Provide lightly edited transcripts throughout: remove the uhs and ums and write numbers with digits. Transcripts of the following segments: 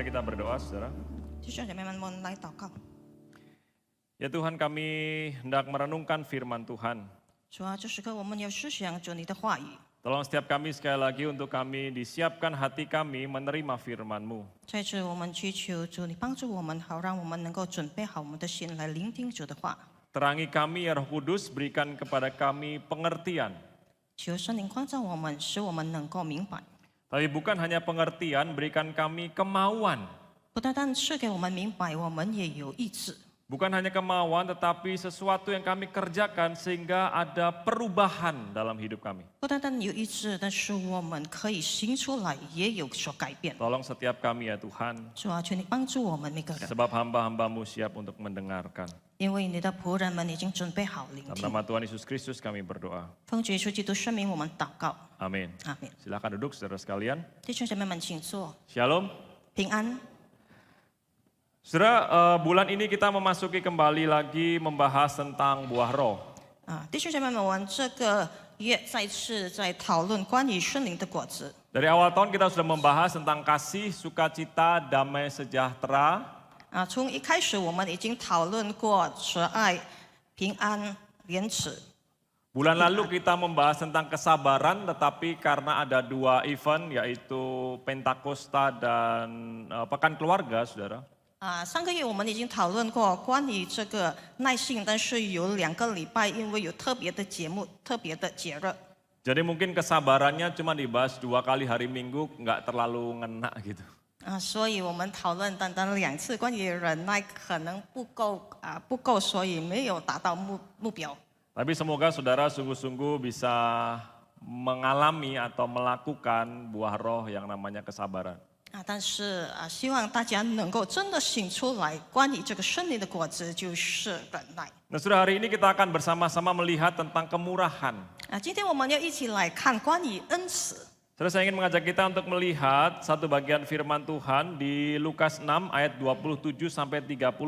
Mari kita berdoa, saudara. 弟兄姐妹们，我们来祷告。 Ya Tuhan, kami hendak merenungkan firman Tuhan. 主啊，这时刻我们要思想主你的话语， Tolong setiap kami sekali lagi untuk kami disiapkan hati kami menerima firman-Mu. 在此我们祈求主你帮助我们，好让我们能够准备好我们的心来聆听主的话。 Terangi kami ya Roh Kudus, berikan kepada kami pengertian. 求圣灵光照我们，使我们能够明白。 Tapi bukan hanya pengertian, berikan kami kemauan. 不单单是给我们明白，我们也有意志。 Bukan hanya kemauan, tetapi sesuatu yang kami kerjakan sehingga ada perubahan dalam hidup kami. 不单单有意志，但是我们可以行出来，也有所改变。 Tolong setiap kami ya Tuhan, 主啊，求你帮助我们每个人， sebab hamba-hamba-Mu siap untuk mendengarkan. 因为你的仆人们已经准备好聆 Dalam 听。 nama Tuhan Yesus Kristus kami berdoa. 奉主耶稣基督圣名，我们祷告， Amin. 阿门。 Silakan duduk saudara sekalian. 弟兄姐妹们，请坐， Shalom. 平安。 Saudara, bulan ini kita memasuki kembali lagi membahas tentang buah roh. 弟兄姐妹们，我们这个月再次在讨论关于圣灵的果子。 Dari awal tahun kita sudah membahas tentang kasih, sukacita, damai sejahtera. 从一开始我们已经讨论过慈爱、平安、廉耻。 Bulan lalu kita membahas tentang kesabaran, tetapi karena ada dua event yaitu Pentakosta dan Pekan Keluarga, saudara. 上个月我们已经讨论过关于这个耐性，但是有2个礼拜，因为有特别的节目、特别的节日。 Jadi mungkin kesabarannya cuma dibahas 2 kali hari Minggu, nggak terlalu ngena gitu. 所以我们讨论单单2次关于忍耐，可能不够，所以没有达到目标。 Tapi semoga saudara sungguh-sungguh bisa mengalami atau melakukan buah roh yang namanya kesabaran. 但是希望大家能够真的醒出来，关于这个圣灵的果子就是忍耐。 Nah, saudara, hari ini kita akan bersama-sama melihat tentang kemurahan. 今天我们要一起来看关于恩慈。 Saudara, saya ingin mengajak kita untuk melihat satu bagian firman Tuhan di Lukas 6 ayat 27 sampai 36.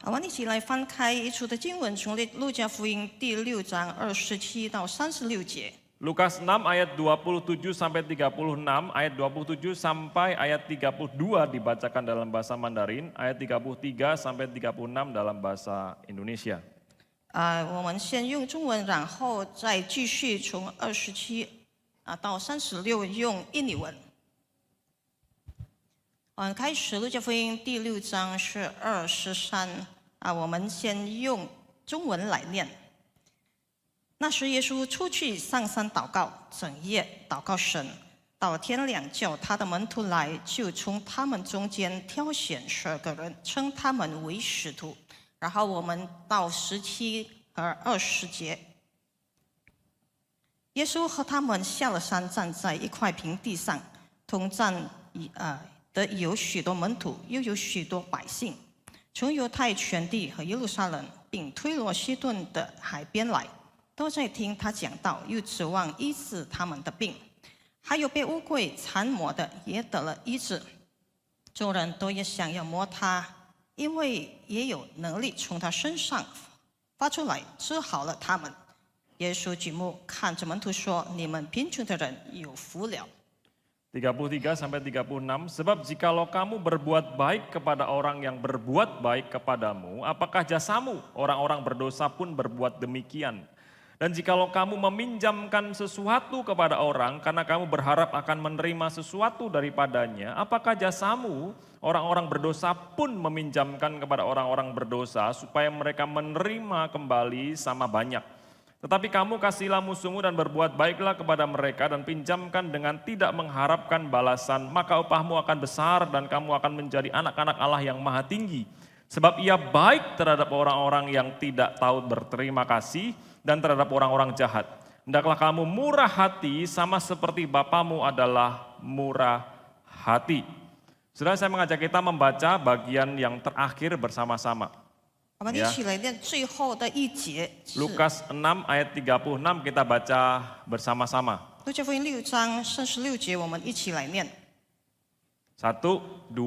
我们一起来翻开一处的经文，从路加福音第6章27到36节。 Lukas 6 ayat 27 sampai 36, ayat 27 sampai ayat 32 dibacakan dalam bahasa Mandarin, ayat 33 sampai 36 dalam bahasa Indonesia. 我们先用中文，然后再继续从27到36用印尼文。开始路加福音第6章是23我们先用中文来念。 那时，耶稣出去上山祷告，整夜祷告神。到天亮，叫他的门徒来，就从他们中间挑选12个人，称他们为使徒。然后我们到17和20节，耶稣和他们下了山，站在一块平地上，同站的有许多门徒，又有许多百姓，从犹太全地和耶路撒冷，并推罗西顿的海边来。 都在听他讲道，又指望医治他们的病。还有被污鬼缠磨的，也得了医治。众人都也想要摸他，因为也有能力从他身上发出来，治好了他们。耶稣举目看着门徒说：“你们贫穷的人有福了。” 33 sampai 36, sebab jikalau kamu berbuat baik kepada orang yang berbuat baik kepadamu, apakah jasamu orang-orang berdosa pun berbuat demikian? Dan jikalau kamu meminjamkan sesuatu kepada orang karena kamu berharap akan menerima sesuatu daripadanya, apakah jasamu orang-orang berdosa pun meminjamkan kepada orang-orang berdosa supaya mereka menerima kembali sama banyak. Tetapi kamu kasihlah musuhmu dan berbuat baiklah kepada mereka dan pinjamkan dengan tidak mengharapkan balasan, maka upahmu akan besar dan kamu akan menjadi anak-anak Allah yang maha tinggi. Sebab ia baik terhadap orang-orang yang tidak tahu berterima kasih dan terhadap orang-orang jahat. Hendaklah kamu murah hati sama seperti Bapamu adalah murah hati. Saudara, saya mengajak kita membaca bagian yang terakhir bersama-sama. 我们一起来念最后的一节。 Lukas 6 ayat 36 kita baca bersama-sama. 路加福音6章36节，我们一起来念。 1, 2,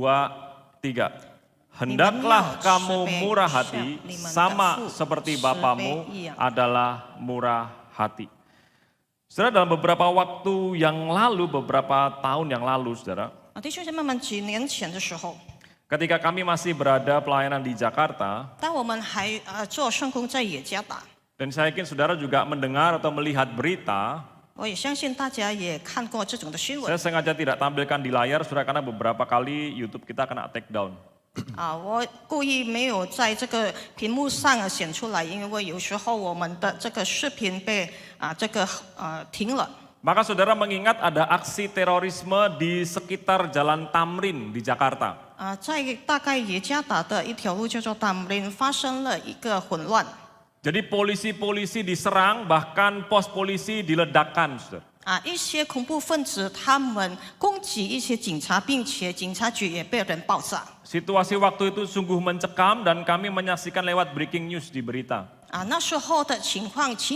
3. Hendaklah kamu murah hati sama seperti Bapamu adalah murah hati. Saudara, dalam beberapa waktu yang lalu, beberapa tahun yang lalu, saudara, 弟兄姐妹们，几年前的时候， ketika kami masih berada pelayanan di Jakarta, 当我们还做圣工在雅加达， dan saya yakin saudara juga mendengar atau melihat berita, 我也相信大家也看过这种的新闻 saya sengaja tidak tampilkan di layar saudara karena beberapa kali YouTube kita kena take down. 我故意没有在这个屏幕上显出来，因为有时候我们的这个视频被停了。 Maka saudara mengingat ada aksi terorisme di sekitar Jalan Tamrin di Jakarta. 在大概雅加达的一条路叫做Tamrin发生了一个混乱。 Jadi polisi-polisi diserang, bahkan pos polisi diledakkan, saudara. 一些恐怖分子他们攻击一些警察，并且警察局也被人爆炸。 Situasi waktu itu sungguh mencekam dan kami menyaksikan lewat breaking news di berita. 那时候的情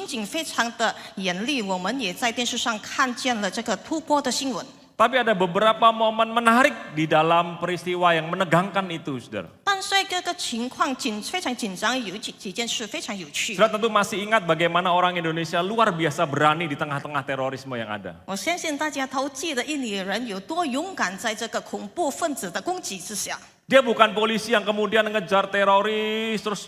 景非常的严厉，我们也在电视上看见了这个突播的新闻。 Tapi ada beberapa momen menarik di dalam peristiwa yang menegangkan itu, saudara. 但是这个情况非常紧张，有几件事非常有趣。 Saudara tentu masih ingat bagaimana orang Indonesia luar biasa berani di tengah-tengah terorisme yang ada. 我相信大家都记得印尼人有多勇敢，在这个恐怖分子的攻击之下。 Dia bukan polisi yang kemudian ngejar teroris terus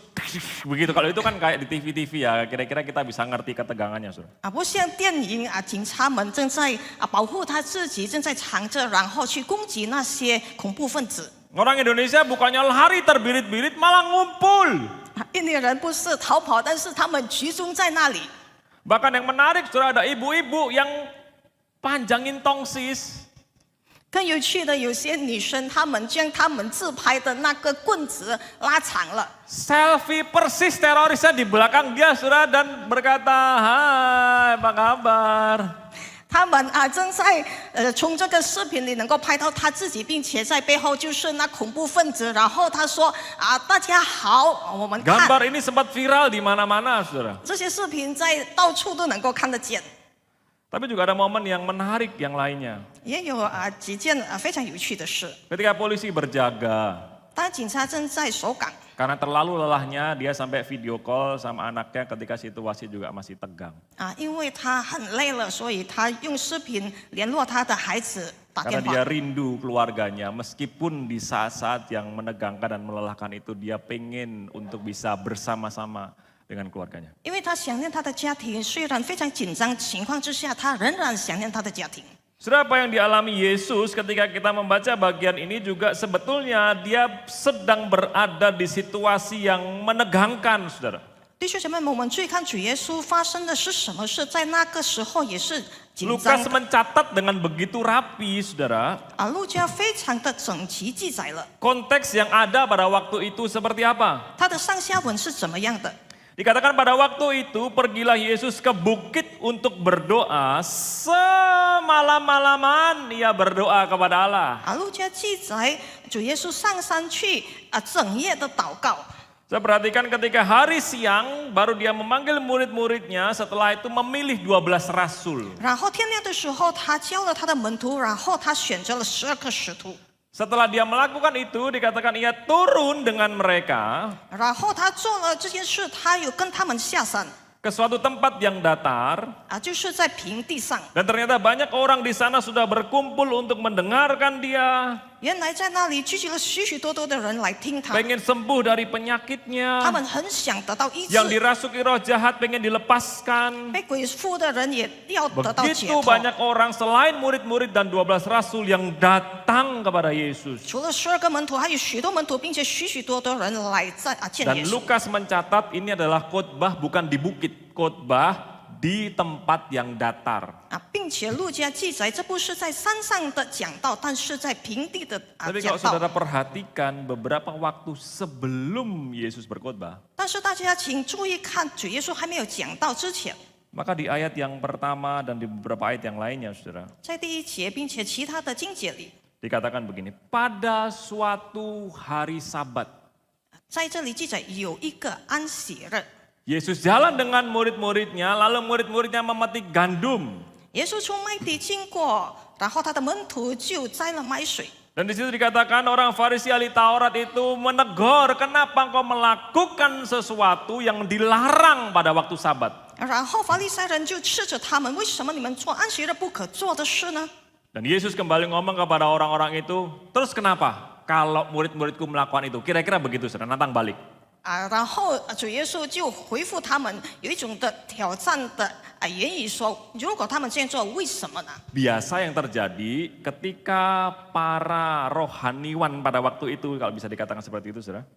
begitu. Kalau itu kan kayak di TV-TV ya, kira-kira kita bisa ngerti ketegangannya, saudara. 不像电影警察们正在保护他自己，正在藏着，然后去攻击那些恐怖分子。 Orang Indonesia bukannya lari terbirit-birit, malah ngumpul. 印尼人不是逃跑，但是他们集中在那里。 Bahkan yang menarik, saudara, ada ibu-ibu yang panjangin tongsis. 更有趣的，有些女生她们将她们自拍的那个棍子拉长了。 Selfie persis terorisnya di belakang dia, saudara, dan berkata, "Hai, apa kabar?" 他们正在从这个视频里能够拍到他自己，并且在背后就是那恐怖分子。然后他说大家好，我们看 Gambar ini sempat viral di mana-mana, saudara. 这些视频在到处都能够看得见。 Tapi juga ada momen yang menarik yang lainnya. 也有几件非常有趣的事。 Ketika polisi berjaga, 当警察正在守岗， karena terlalu lelahnya dia sampai video call sama anaknya ketika situasi juga masih tegang. 因为他很累了，所以他用视频联络他的孩子打 Karena 电 dia 话。 rindu keluarganya, meskipun di saat-saat yang menegangkan dan melelahkan itu dia pengen untuk bisa bersama-sama dengan keluarganya. 因为他想念他的家庭，虽然非常紧张情况之下，他仍然想念他的家庭。 Saudara, apa yang dialami Yesus ketika kita membaca bagian ini juga sebetulnya dia sedang berada di situasi yang menegangkan, saudara. 弟兄姐妹们，我们注意看主耶稣发生的是什么事，在那个时候也是紧张 Lukas 的。 mencatat dengan begitu rapi, saudara. 路加非常的整齐记载了 Konteks yang ada pada waktu itu seperti apa? 他的上下文是怎么样的。 Dikatakan pada waktu itu pergilah Yesus ke bukit untuk berdoa. Semalam-malaman ia berdoa kepada Allah. 路加记载主耶稣上山去整夜的祷告。 Saya perhatikan ketika hari siang baru dia memanggil murid-muridnya, setelah itu memilih 12 rasul. 然后天亮的时候，他教了他的门徒，然后他选择了12个使徒。 Setelah dia melakukan itu dikatakan ia turun dengan mereka 然后他做了这件事，他有跟他们下山 ke suatu tempat yang datar. 就是在平地上。 Dan ternyata banyak orang di sana sudah berkumpul untuk mendengarkan dia. 原来在那里聚集了许多的人来听他， Pengen sembuh dari 他 penyakitnya. 们很想得到医治， Yang dirasuki roh jahat pengen dilepaskan. 被鬼附的人也要得到解 Begitu 脱。 banyak orang selain murid-murid dan 12 rasul yang datang kepada Yesus. 除了12个门徒，还有许多门徒，并且许多的人来见 Dan 耶稣。 Lukas mencatat ini adalah khotbah bukan di bukit, khotbah di tempat yang datar. 并且路加记载，这不是在山上的讲道，但是在平地的 Tapi 讲 kalau saudara 道。 perhatikan beberapa waktu sebelum Yesus berkhotbah, 但是大家请注意看，主耶稣还没有讲道之前， maka di ayat yang pertama dan di beberapa ayat yang lainnya, saudara, 在第1节，并且其他的经节里， dikatakan begini, pada suatu hari Sabat, 在这里记载有一个安息日， Yesus jalan dengan murid-muridnya, lalu murid-muridnya memetik gandum. 耶稣从麦地经过，然后他的门徒就摘了麦穗。 Dan di situ dikatakan orang Farisi ahli Taurat itu menegur, kenapa engkau melakukan sesuatu yang dilarang pada waktu Sabat? 然后法利赛人就斥责他们，为什么你们做安息日不可做的事呢？ Dan Yesus kembali ngomong kepada orang-orang itu, terus kenapa kalau murid-muridku melakukan itu? Kira-kira begitu, saudara, nantang balik. 然后主耶稣就回复他们，有一种的挑战的言语说：如果他们这样做，为什么呢？ Biasa yang terjadi ketika para rohaniwan pada waktu itu, kalau bisa dikatakan seperti itu, saudara.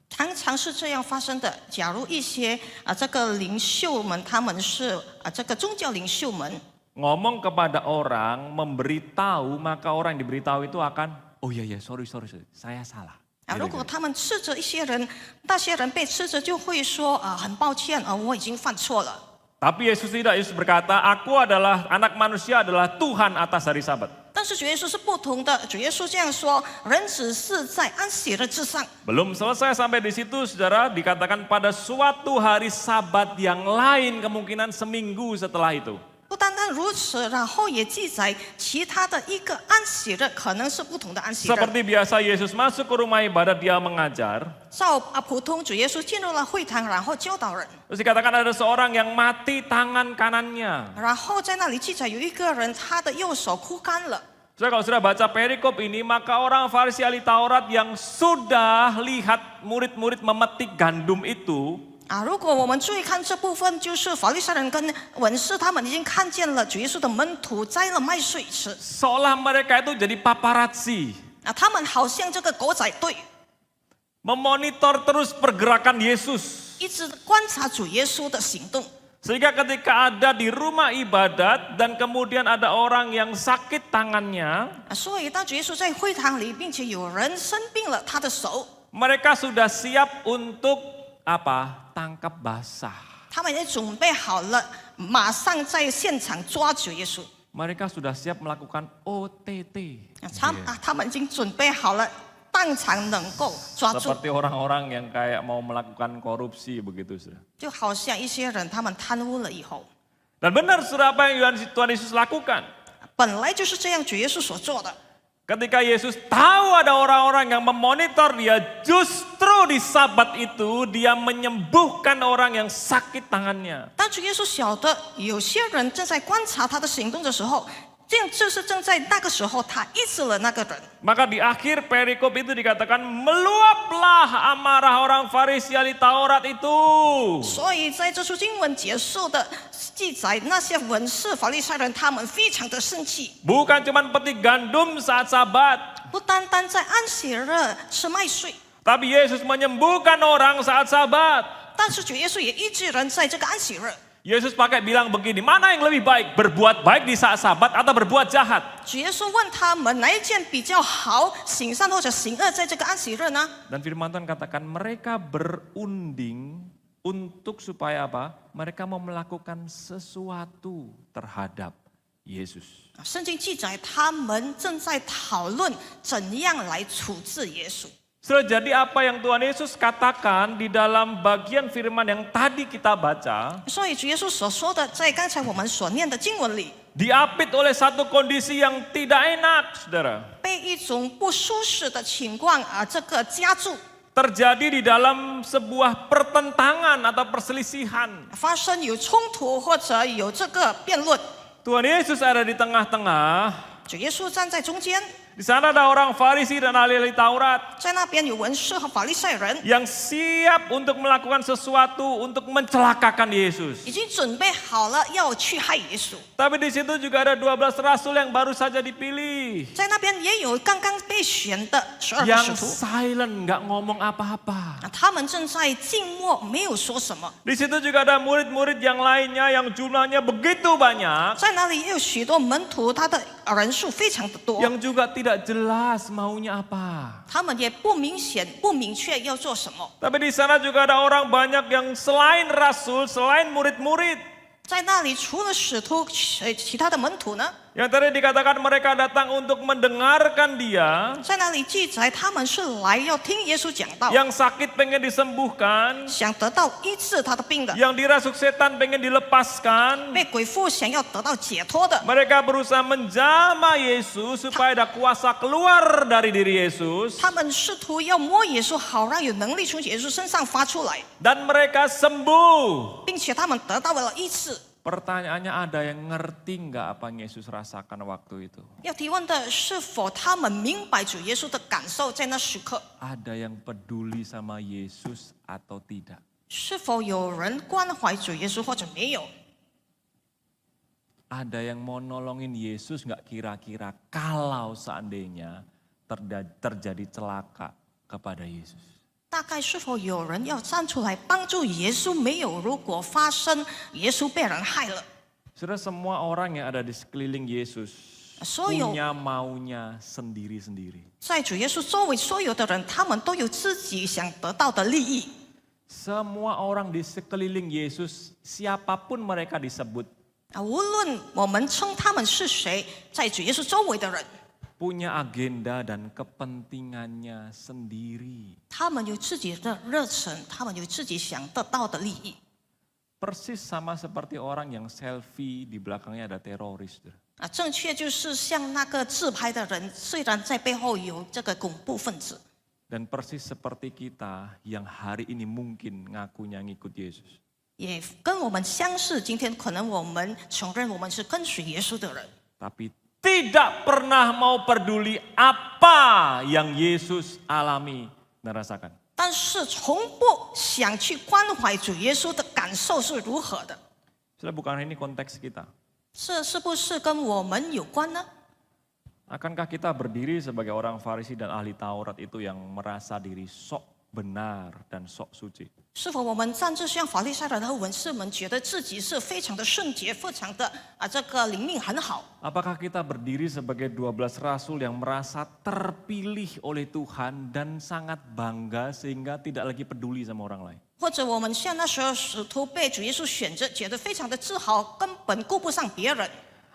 常常是这样发生的。假如一些这个领袖们，他们是这个宗教领袖们， Ngomong kepada orang, memberitahu, maka orang yang diberitahu itu akan, oh iya, sorry, saya salah. 如果他们斥责一些人，那些人被斥责就会说很抱歉我已经犯错了。 Tapi Yesus tidak, Yesus berkata, aku adalah, anak manusia adalah Tuhan atas hari Sabat. 但是主耶稣是不同的，主耶稣这样说：人只是在安息日之上。 Belum selesai sampai di situ, saudara, dikatakan pada suatu hari Sabat yang lain kemungkinan seminggu setelah itu. 不单单如此，然后也记载其他的一个安息日，可能是不同的安息日。 Seperti biasa Yesus masuk ke rumah ibadat, dia mengajar. 照普通主耶稣进入了会堂，然后教导人。 Terus dikatakan ada seorang yang mati tangan kanannya. 然后在那里记载有一个人，他的右手枯干了。 Saudara, kalau sudah baca perikop ini, maka orang Farisi ahli Taurat yang sudah lihat murid-murid memetik gandum itu, 如果我们注意看这部分，就是法利赛人跟文士他们已经看见了主耶稣的门徒摘了麦穗吃。 seolah mereka itu jadi paparazzi. 他们好像这个狗仔队， Memonitor terus pergerakan Yesus. 一直观察主耶稣的行动。 Sehingga ketika ada di rumah ibadat dan kemudian ada orang yang sakit tangannya, 所以当主耶稣在会堂里，并且有人生病了他的手， mereka sudah siap untuk apa? Tangkap basah. 他们也准备好了，马上在现场抓主耶稣。 Mereka sudah siap melakukan OTT. 他们已经准备好了，当场能够抓住。 Seperti orang-orang yang kayak mau melakukan korupsi begitu, saudara. 就好像一些人他们贪污了以后， Dan benar, saudara, apa yang Tuhan Yesus lakukan? 本来就是这样，主耶稣所做的。 Ketika Yesus tahu ada orang-orang yang memonitor dia, justru di Sabat itu dia menyembuhkan orang yang sakit tangannya. 当主耶稣晓得有些人正在观察他的行动的时候，这样就是正在那个时候，他医治了那个人。 Maka di akhir perikop itu dikatakan meluaplah amarah orang Farisi ahli Taurat itu. 所以在这处经文结束的记载，那些文士法利赛人他们非常的生气， Bukan cuma petik gandum saat Sabat, 不单单在安息日吃麦穗， tapi Yesus menyembuhkan orang saat Sabat. 但是主耶稣也医治人在这个安息日。 Yesus pakai bilang begini, mana yang lebih baik, berbuat baik di saat Sabat atau berbuat jahat? 主耶稣问他们哪一件比较好，行善或者行恶，在这个安息日呢？ Dan firman Tuhan katakan mereka berunding untuk supaya apa? Mereka mau melakukan sesuatu terhadap Yesus. 圣经记载他们正在讨论怎样来处置耶稣。 Saudara, jadi apa yang Tuhan Yesus katakan di dalam bagian firman yang tadi kita baca, 所以主耶稣所说的，在刚才我们所念的经文里， diapit oleh satu kondisi yang tidak enak, saudara. 被一种不舒适的情况这个加注， Terjadi di dalam sebuah pertentangan atau perselisihan. 发生有冲突或者有这个辩论。 Tuhan Yesus ada di tengah-tengah. 主耶稣站在中间， Di sana ada orang Farisi dan ahli-ahli Taurat 在那边有文士和法利赛人， yang siap untuk melakukan sesuatu untuk mencelakakan Yesus. 已经准备好了要去害耶稣。 Tapi di situ juga ada 12 rasul yang baru saja dipilih. 在那边也有刚刚被选的12个使 Yang 徒， silent, nggak ngomong apa-apa. 他们正在静默，没有说什么。 Di situ juga ada murid-murid yang lainnya yang jumlahnya begitu banyak. 在那里也有许多门徒，他的人数非常的多， Yang juga tidak jelas maunya apa. 他们也不明显、不明确要做什么。 Tapi di sana juga ada orang banyak yang selain rasul, selain murid-murid. 在那里除了使徒，其他的门徒呢？ Yang tadi dikatakan mereka datang untuk mendengarkan dia. 在那里记载，他们是来要听耶稣讲道， Yang sakit pengen disembuhkan. 想得到医治他的病的， Yang dirasuk setan pengen dilepaskan. 被鬼附想要得到解脱的。 Mereka berusaha menjamah Yesus supaya ada kuasa keluar dari diri Yesus. 他们试图要摸耶稣，好让有能力从耶稣身上发出来， Dan mereka sembuh. 并且他们得到了医治。Pertanyaannya ada yang ngerti nggak apa yang Yesus rasakan waktu itu? 要提问的是否他们明白主耶稣的感受在那时刻？ Ada yang peduli sama Yesus atau tidak? 是否有人关怀主耶稣或者没有？ Ada yang mau nolongin Yesus nggak kira-kira kalau seandainya terjadi celaka kepada Yesus? 大概是否有人要站出来帮助耶稣？没有，如果发生耶稣被人害了， Saudara, semua orang yang ada di sekeliling Yesus 所有 punya maunya sendiri-sendiri. 在主耶稣周围所有的人，他们都有自己想得到的利益。 Semua orang di sekeliling Yesus, siapapun mereka disebut, 无论我们称他们是谁，在主耶稣周围的人， punya agenda dan kepentingannya sendiri. 他们有自己的热忱，他们有自己想得到的利益。 Persis sama seperti orang yang selfie di belakangnya ada teroris. 正确就是像那个自拍的人，虽然在背后有这个恐怖分子， Dan persis seperti kita yang hari ini mungkin ngakunya ngikut Yesus. 也跟我们相似。今天可能我们承认我们是跟随耶稣的人， Tapi tidak pernah mau peduli apa yang Yesus alami dan rasakan. 但是从不想去关怀主耶稣的感受是如何的。 Sudah bukan ini konteks kita. 这是不是跟我们有关呢？ Akankah kita berdiri sebagai orang Farisi dan ahli Taurat itu yang merasa diri sok benar dan sok suci? 是否我们站着像法利赛人和文士们，觉得自己是非常的圣洁，非常的这个灵命很好？ Apakah kita berdiri sebagai 12 rasul yang merasa terpilih oleh Tuhan dan sangat bangga sehingga tidak lagi peduli sama orang lain? 或者我们像那时候使徒被主耶稣选择，觉得非常的自豪，根本顾不上别人？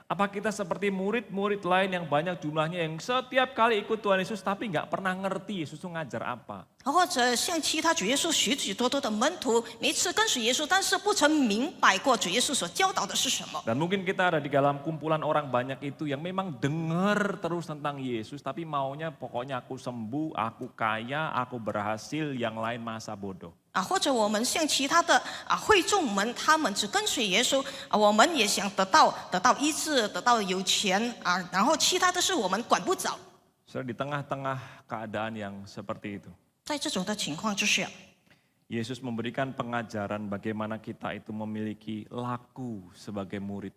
Apa kita seperti murid-murid lain yang banyak jumlahnya yang setiap kali ikut Tuhan Yesus tapi nggak pernah ngerti Yesus itu ngajar apa? 或者像其他主耶稣许许多多的门徒，每次跟随耶稣，但是不曾明白过主耶稣所教导的是什么。 Dan mungkin kita ada di dalam kumpulan orang banyak itu yang memang dengar terus tentang Yesus tapi maunya pokoknya aku sembuh, aku kaya, aku berhasil, yang lain masa bodoh. 或者我们像其他的会众们，他们只跟随耶稣，我们也想得到医治，得到有钱然后其他的事我们管不着。 Saudara, di tengah-tengah keadaan yang seperti itu, 在这种的情况之下， Yesus memberikan pengajaran bagaimana kita itu memiliki laku sebagai murid.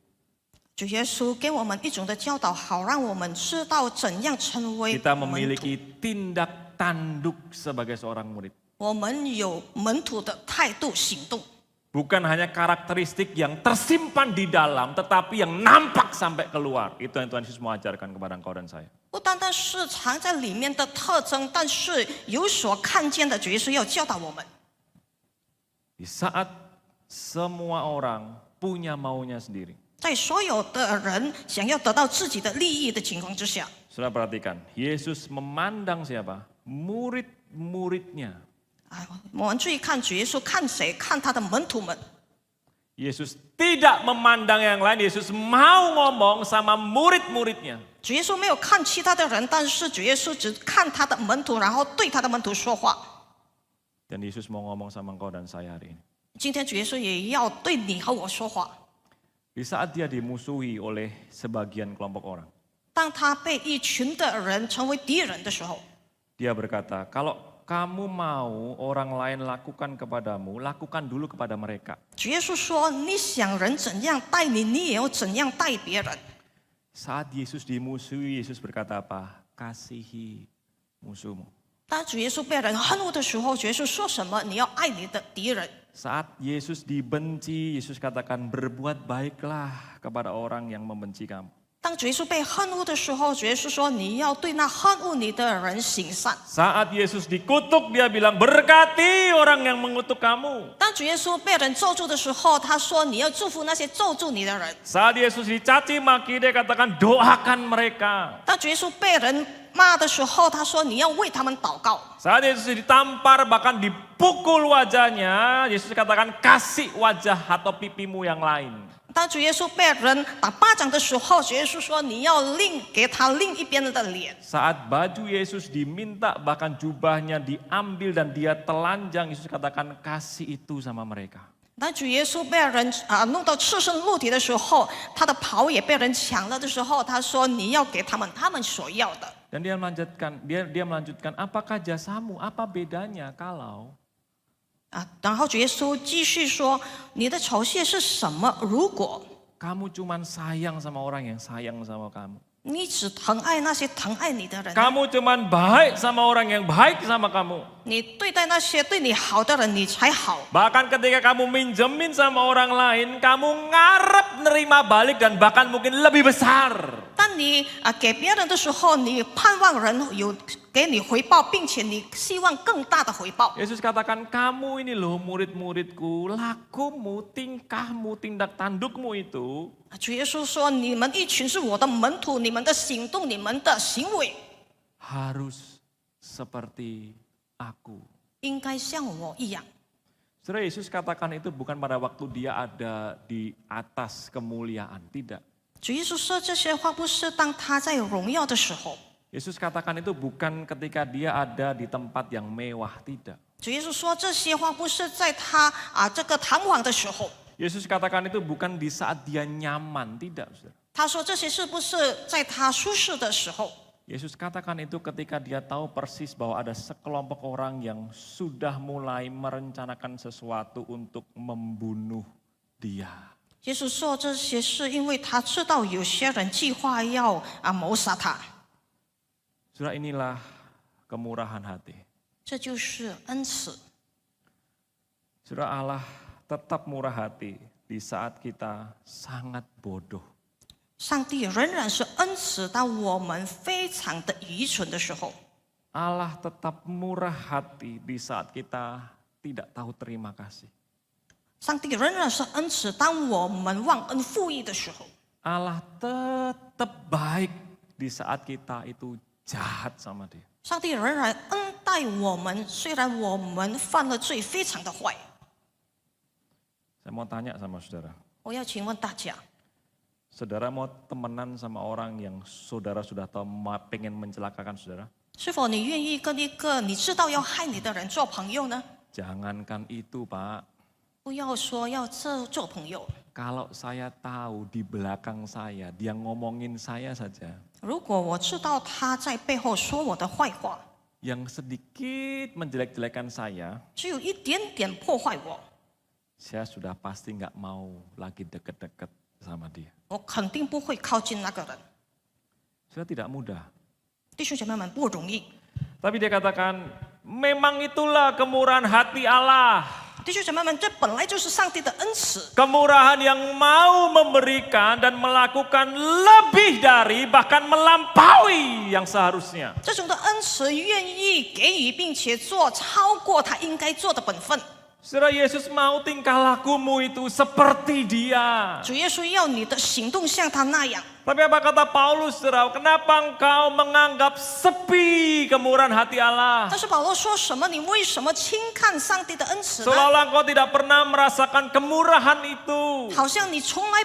主耶稣给我们一种的教导，好让我们知道怎样成为 Kita 门徒。 memiliki tindak tanduk sebagai seorang murid. 我们有门徒的态度行动， Bukan hanya karakteristik yang tersimpan di dalam, tetapi yang nampak sampai keluar. Itu yang Tuhan Yesus mau ajarkan kepada engkau dan saya. 不单单是藏在里面的特征，但是有所看见的。主耶稣要教导我们， Di saat semua orang punya maunya sendiri. 在所有的人想要得到自己的利益的情况之下， Saudara perhatikan, Yesus memandang siapa? Murid-muridnya. 我们注意看主耶稣看谁？看他的门徒们。 Yesus tidak memandang yang lain, Yesus mau ngomong sama murid-muridnya. 主耶稣没有看其他的人，但是主耶稣只看他的门徒，然后对他的门徒说话。 Dan Yesus mau ngomong sama engkau dan saya hari ini. 今天主耶稣也要对你和我说话。 Di saat dia dimusuhi oleh sebagian kelompok orang. 当他被一群的人成为敌人的时候， Dia berkata, kalau kamu mau orang lain lakukan kepadamu, lakukan dulu kepada mereka. 主耶稣说：“你想人怎样待你，你也要怎样待别人。” Saat Yesus dimusuhi, Yesus berkata apa? Kasihi musuhmu. 当主耶稣被人恨恶的时候，主耶稣说什么？你要爱你的敌人。 Saat Yesus dibenci, Yesus katakan berbuat baiklah kepada orang yang membenci kamu. 当主耶稣被恨恶的时候，主耶稣说：“你要对那恨恶你的人行善。” Saat Yesus dikutuk, dia bilang berkati orang yang mengutuk kamu. 当主耶稣被人咒诅的时候，他说：“你要祝福那些咒诅你的人。” Saat Yesus dicaci maki, dia katakan doakan mereka. 当主耶稣被人骂的时候，他说：“你要为他们祷告。” Saat Yesus ditampar bahkan dipukul wajahnya, Yesus katakan kasih wajah atau pipimu yang lain. 当主耶稣被人打巴掌的时候，主耶稣说：“你要给他另一边的脸。” Saat baju Yesus diminta bahkan jubahnya diambil dan dia telanjang, Yesus katakan kasih itu sama mereka. 当主耶稣被人弄到赤身露体的时候，他的袍也被人抢了的时候，他说你要给他们所要的。 Dan dia melanjutkan, apakah jasamu, apa bedanya kalau 然后主耶稣继续说，你的酬谢是什么？如果 kamu cuman sayang sama orang yang sayang sama kamu. 你只疼爱那些疼爱你的人， Kamu cuman baik sama orang yang baik sama kamu. 你对待那些对你好的人，你才好。 Bahkan ketika kamu minjemin sama orang lain, kamu ngarep nerima balik dan bahkan mungkin lebih besar. 当你给别人的时候，你盼望人有给你回报，并且你希望更大的回报。 Yesus katakan, kamu ini loh murid-muridku, lakumu, tingkahmu, tindak tandukmu itu 主耶稣说：“你们一群是我的门徒，你们的行动、你们的行为， harus seperti aku. 应该像我一样。” Saudara, Yesus katakan itu bukan pada waktu dia ada di atas kemuliaan, tidak. 主耶稣说这些话，不是当他在荣耀的时候。 Yesus katakan itu bukan ketika dia ada di tempat yang mewah, tidak. 主耶稣说这些话，不是在他这个堂皇的时候。 Yesus katakan itu bukan di saat dia nyaman, tidak. Saudara. 他说这些是不是在他舒适的时候？ Yesus katakan itu ketika dia tahu persis bahwa ada sekelompok orang yang sudah mulai merencanakan sesuatu untuk membunuh dia. 耶稣说这些是因为他知道有些人计划要谋杀他。 Saudara, inilah kemurahan hati. 这就是恩慈。 Saudara, Allah tetap murah hati di saat kita sangat bodoh. 上帝仍然是恩慈，当我们非常的愚蠢的时候。 Allah tetap murah hati di saat kita tidak tahu terima kasih. 上帝仍然是恩慈，当我们忘恩负义的时候。 Allah tetap baik di saat kita itu jahat sama dia. 上帝仍然恩待我们，虽然我们犯了罪，非常的坏。 Saya mau tanya sama saudara. 我要请问大家， Saudara mau temenan sama orang yang saudara sudah tahu pengen mencelakakan saudara? 是否你愿意跟一个你知道要害你的人做朋友呢？ Jangankan itu, Pak. 不要说要做朋友。 Kalau saya tahu di belakang saya, dia ngomongin saya saja. 如果我知道他在背后说我的坏话， Yang sedikit menjelek-jelekan saya, 只有一点点破坏我， saya sudah pasti nggak mau lagi deket-deket sama dia. 我肯定不会靠近那个人。 Sudah tidak mudah. 弟兄姐妹们，不容易。 Tapi dia katakan, memang itulah kemurahan hati Allah. 弟兄姐妹们，这本来就是上帝的恩慈， Kemurahan yang mau memberikan dan melakukan lebih dari bahkan melampaui yang seharusnya. 这种的恩慈愿意给予，并且做超过他应该做的本分。 Saudara, Yesus mau tingkah lakumu itu seperti dia. 主耶稣要你的行动像他那样。 Tapi apa kata Paulus, saudara? Kenapa engkau menganggap sepi kemurahan hati Allah? 但是保罗说什么？你为什么轻看上帝的恩慈呢？ Seolah-olah engkau tidak pernah merasakan kemurahan itu. 好像你从来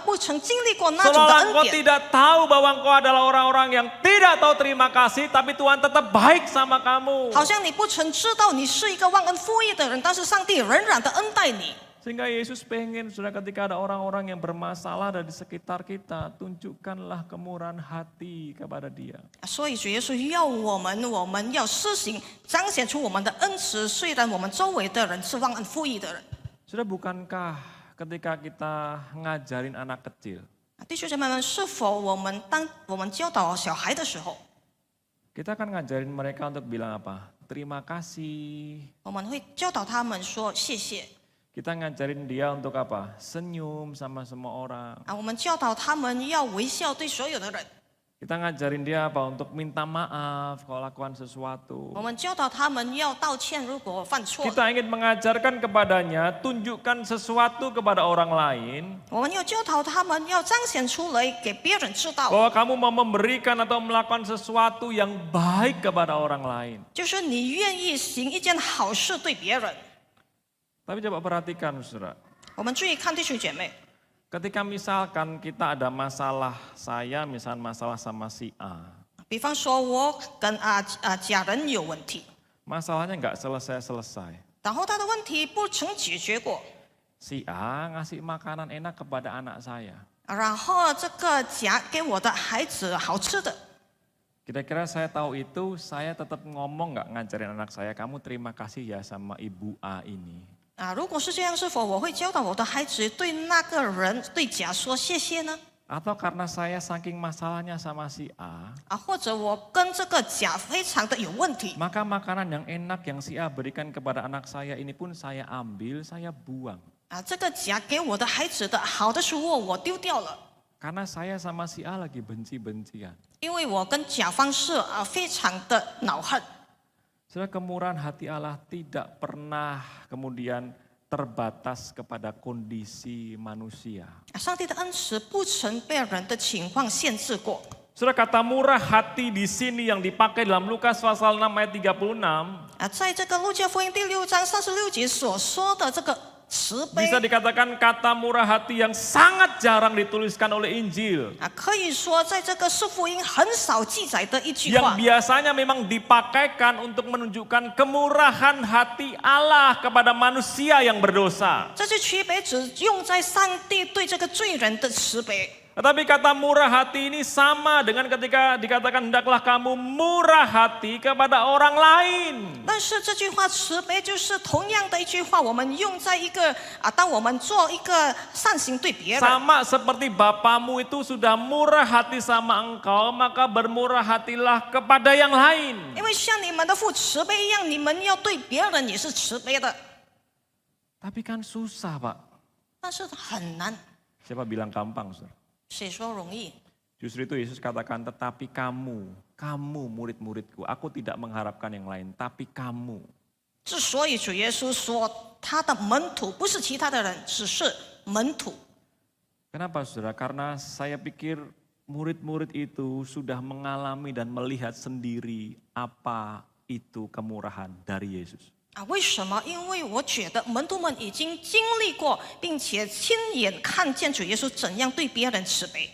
不曾经历过那种的 Seolah 恩 engkau 典， tidak tahu bahwa engkau adalah orang-orang yang tidak tahu terima kasih, tapi Tuhan tetap baik sama kamu. 好像你不曾知道你是一个忘恩负义的人，但是上帝仍然的恩待你。 Sehingga Yesus pengen, saudara, ketika ada orang-orang yang bermasalah ada di sekitar kita, tunjukkanlah kemurahan hati kepada dia. 所以主耶稣要我们要施行彰显出我们的恩慈，虽然我们周围的人是忘恩负义的人。 Saudara, bukankah ketika kita ngajarin anak kecil, 弟兄姐妹们，是否当我们教导小孩的时候， kita akan ngajarin mereka untuk bilang apa? Terima kasih. 我们会教导他们说谢谢 Kita ngajarin dia untuk apa? Senyum sama semua orang. 我们教导他们要微笑对所有的人， Kita ngajarin dia apa? Untuk minta maaf kalau lakukan sesuatu. 我们教导他们要道歉，如果犯错， Kita ingin mengajarkan kepadanya, tunjukkan sesuatu kepada orang lain. 我们要教导他们要彰显出来给别人知道， Bahwa kamu mau memberikan atau melakukan sesuatu yang baik kepada orang lain. 就是你愿意行一件好事对别人。 Tapi coba perhatikan, saudara. 我们注意看弟兄姐妹， Ketika misalkan kita ada masalah, saya misalnya masalah sama si A. 比方说我跟家人有问题， Masalahnya nggak selesai-selesai. 然后他的问题不曾解决过， si A ngasih makanan enak kepada anak saya. 然后这个甲给我的孩子好吃的， Kira-kira saya tahu itu, saya tetap ngomong nggak ngajarin anak saya, kamu terima kasih ya sama ibu A ini. 如果是这样，是否我会教导我的孩子对那个人对甲说谢谢呢？ Atau karena saya saking masalahnya sama si A, 或者我跟这个甲非常的有问题， maka makanan yang enak yang si A berikan kepada anak saya ini pun saya ambil, saya buang. 这个甲给我的孩子的好的食物我丢掉了， Karena saya sama si A lagi benci-bencian. 因为我跟甲方是非常的恼恨。 Saudara, kemurahan hati Allah tidak pernah kemudian terbatas kepada kondisi manusia. 上帝的恩慈不曾被人的情况限制过。 Saudara, kata murah hati di sini yang dipakai dalam Lukas pasal 6 ayat 36, 在这个路加福音第6章36节所说的这个慈悲， bisa dikatakan kata murah hati yang sangat jarang dituliskan oleh Injil. 可以说在这个是福音很少记载的一句 Yang 话。 biasanya memang dipakaikan untuk menunjukkan kemurahan hati Allah kepada manusia yang berdosa. 这句区别只用在上帝对这个罪人的慈悲。 Tetapi kata murah hati ini sama dengan ketika dikatakan hendaklah kamu murah hati kepada orang lain. 但是这句话慈悲就是同样的一句话，我们用在一个当我们做一个善行对别人， Sama seperti Bapamu itu sudah murah hati sama engkau, maka bermurah hatilah kepada yang lain. 因为像你们的父慈悲一样，你们要对别人也是慈悲的。 Tapi kan susah, Pak. 但是很难， Siapa bilang gampang, Saudara? 谁说容易？ Justru itu Yesus katakan, tetapi kamu murid-muridku, aku tidak mengharapkan yang lain, tapi kamu. 之所以主耶稣说他的门徒不是其他的人，只是门徒。 Kenapa, Saudara? Karena saya pikir murid-murid itu sudah mengalami dan melihat sendiri apa itu kemurahan dari Yesus. 为什么？因为我觉得门徒们已经经历过，并且亲眼看见主耶稣怎样对别人慈悲。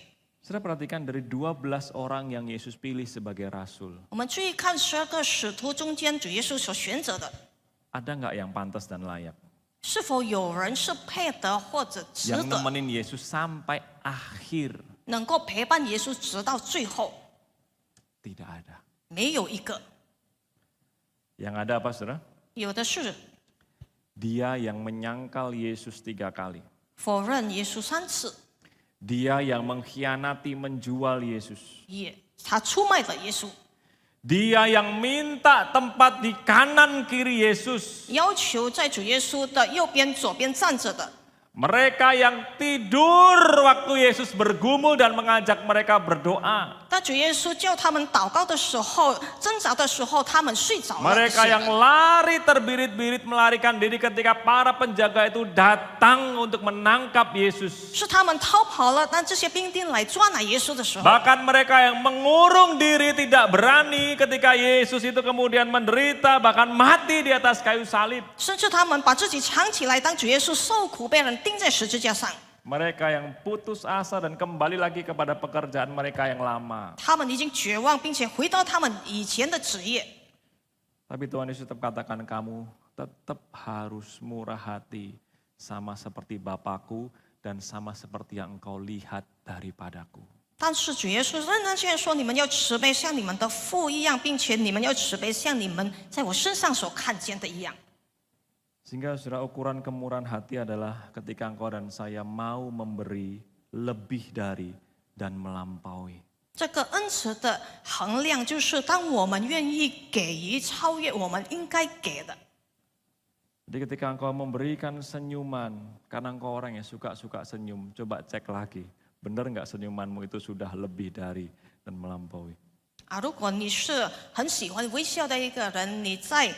Saudara perhatikan dari 12 orang yang Yesus pilih sebagai rasul. 我们注意看12个使徒中间，主耶稣所选择的， Ada nggak yang pantas dan layak? 是否有人是配得或者值 Yang 得， nemenin Yesus sampai akhir? 能够陪伴耶稣直到最后？ Tidak ada. 没有一个， Yang ada apa, Saudara? 有的是 Dia yang menyangkal Yesus 3 kali. 否认耶稣3次， Dia yang mengkhianati menjual Yesus. 他出卖了耶稣， Dia yang minta tempat di kanan kiri Yesus. 要求在主耶稣的右边、左边站着的。 Mereka yang tidur waktu Yesus bergumul dan mengajak mereka berdoa. 当主耶稣叫他们祷告的时候、挣扎的时候，他们睡着了。 Mereka yang lari terbirit-birit melarikan diri ketika para penjaga itu datang untuk menangkap Yesus. 是他们逃跑了，当这些兵丁来抓拿耶稣的时候， Bahkan mereka yang mengurung diri tidak berani ketika Yesus itu kemudian menderita bahkan mati di atas kayu salib. 甚至他们把自己藏起来，当主耶稣受苦被人钉在十字架上。 Mereka yang putus asa dan kembali lagi kepada pekerjaan mereka yang lama. 他们已经绝望，并且回到他们以前的职业。 Tapi Tuhan Yesus tetap katakan kamu tetap harus murah hati sama seperti Bapakku dan sama seperti yang engkau lihat daripadaku. 但是主耶稣仍然这样说：你们要慈悲，像你们的父一样，并且你们要慈悲，像你们在我身上所看见的一样。 Sehingga saudara, ukuran kemurahan hati adalah ketika engkau dan saya mau memberi lebih dari dan melampaui. 这个恩慈的衡量，就是当我们愿意给予超越我们应该给的。 Jadi ketika engkau memberikan senyuman, karena engkau orang yang suka-suka senyum, coba cek lagi, benar nggak senyumanmu itu sudah lebih dari dan melampaui. 如果你是很喜欢微笑的一个人，你在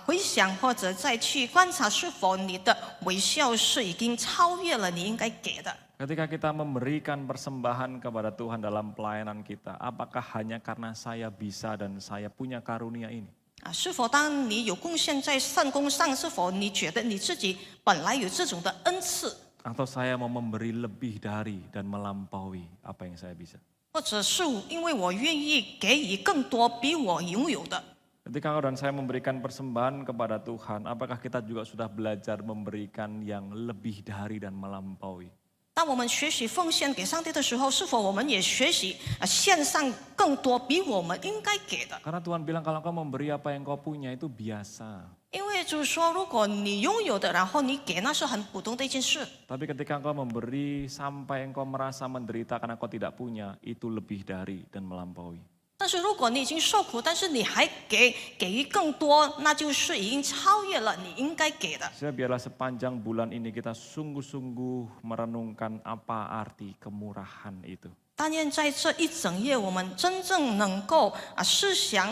回想或者再去观察，是否你的微笑是已经超越了你应该给的。 Ketika kita memberikan persembahan kepada Tuhan dalam pelayanan kita, apakah hanya karena saya bisa dan saya punya karunia ini? 是否当你有贡献在圣工上，是否你觉得你自己本来有这种的恩赐？ Atau saya mau memberi lebih dari dan melampaui apa yang saya bisa? 或者是因为我愿意给予更多比我拥有的？ Ketika engkau dan saya memberikan persembahan kepada Tuhan, apakah kita juga sudah belajar memberikan yang lebih dari dan melampaui? 当我们学习奉献给上帝的时候，是否我们也学习献上更多比我们应该给的？ Karena Tuhan bilang kalau engkau memberi apa yang kau punya itu biasa. 因为主说，如果你拥有的，然后你给，那是很普通的一件事。 Tapi ketika engkau memberi sampai engkau merasa menderita karena kau tidak punya, itu lebih dari dan melampaui. 但是如果你已经受苦，但是你还给予更多，那就是已经超越了你应该给的。 Biarlah sepanjang bulan ini kita sungguh-sungguh merenungkan apa arti kemurahan itu. 但愿在这一整夜，我们真正能够思想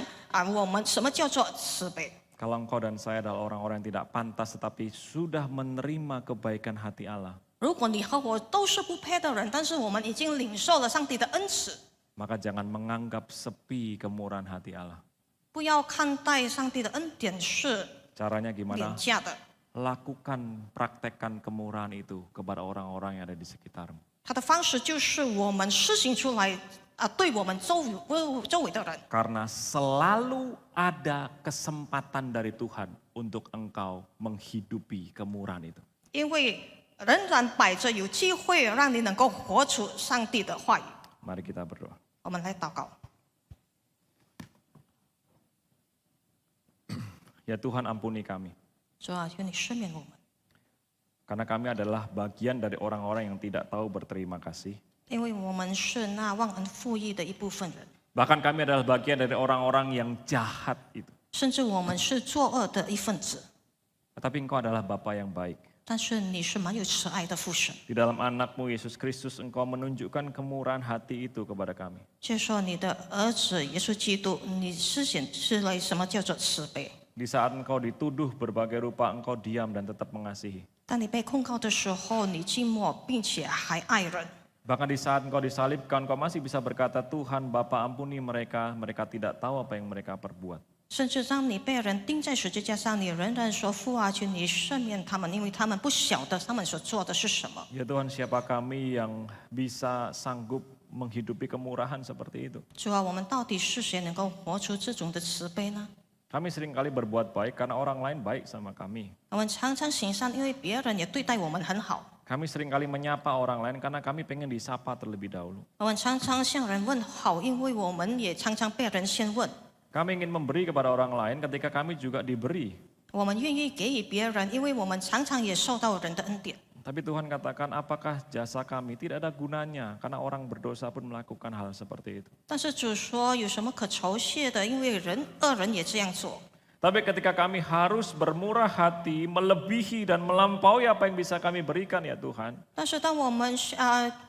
我们什么叫做慈悲。 Kalau engkau dan saya adalah orang-orang yang tidak pantas tetapi sudah menerima kebaikan hati Allah, 如果你和我都是不配的人，但是我们已经领受了上帝的恩赐， maka jangan menganggap sepi kemurahan hati Allah. 不要看待上帝的恩典是 Caranya 廉 gimana? 价的。 Lakukan, praktekkan kemurahan itu kepada orang-orang yang ada di sekitarmu. 他的方式就是我们施行出来对我们周围的人。 Karena selalu ada kesempatan dari Tuhan untuk engkau menghidupi kemurahan itu. 因为仍然摆着有机会让你能够活出上帝的话语。 Mari kita berdoa. 我们来祷告， Ya Tuhan ampuni kami. 主啊，求你赦免我们， Karena kami adalah bagian dari orang-orang yang tidak tahu berterima kasih. 因为我们是那忘恩负义的一部分人， Bahkan kami adalah bagian dari orang-orang yang jahat itu. 甚至我们是作恶的一份子。 Tetapi engkau adalah Bapa yang baik. 但是你是蛮有慈爱的父神， Di dalam anakmu Yesus Kristus engkau menunjukkan kemurahan hati itu kepada kami. 就说你的儿子耶稣基督，你施显出来什么叫做慈悲。 Di saat engkau dituduh berbagai rupa engkau diam dan tetap mengasihi. 当你被控告的时候，你静默并且还爱人。 Bahkan di saat engkau disalibkan engkau masih bisa berkata Tuhan Bapa ampuni mereka, mereka tidak tahu apa yang mereka perbuat. 甚至当你被人钉在十字架上，你仍然说父啊，求你赦免他们，因为他们不晓得他们所做的是什么。 Ya Tuhan siapa kami yang bisa sanggup menghidupi kemurahan seperti itu. 主啊，我们到底是谁能够活出这种的慈悲呢？ Kami seringkali berbuat baik karena orang lain baik sama kami. 我们常常行善，因为别人也对待我们很好。 Kami seringkali menyapa orang lain karena kami pengen disapa terlebih dahulu. 我们常常向人问好，因为我们也常常被人先问。 Kami ingin memberi kepada orang lain ketika kami juga diberi. 我们愿意给予别人，因为我们常常也受到人的恩典。 Tapi Tuhan katakan apakah jasa kami tidak ada gunanya karena orang berdosa pun melakukan hal seperti itu. 但是主说有什么可酬谢的？因为恶人也这样做。 Tapi ketika kami harus bermurah hati, melebihi dan melampaui apa yang bisa kami berikan ya Tuhan. 但是当我们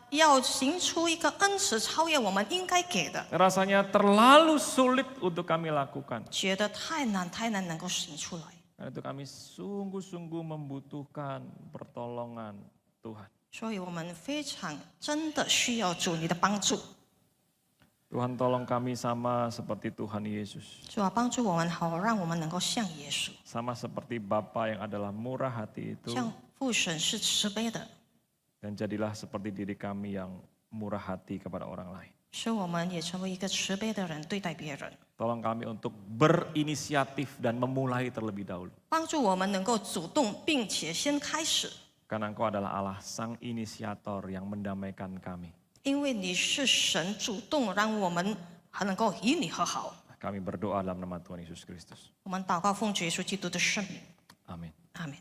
要行出一个恩慈，超越我们应该给的， Rasanya terlalu sulit untuk kami lakukan. 觉得太难能够行出来。 Karena itu kami sungguh-sungguh membutuhkan pertolongan Tuhan. 所以我们非常真的需要主你的帮助。 Tuhan tolong kami sama seperti Tuhan Yesus. 主啊，帮助我们好，让我们能够像耶稣， Sama seperti Bapa yang adalah murah hati itu. 像父神是慈悲的， Dan jadilah seperti diri kami yang murah hati kepada orang lain. 使我们也成为一个慈悲的人对待别人。 Tolong kami untuk berinisiatif dan memulai terlebih dahulu. 帮助我们能够主动，并且先开始， Karena Engkau adalah Allah sang inisiator yang mendamaikan kami. 因为你是神主动让我们还能够与你和好。 Kami berdoa dalam nama Tuhan Yesus Kristus. 我们祷告奉主耶稣基督的圣名， Amin. 阿门。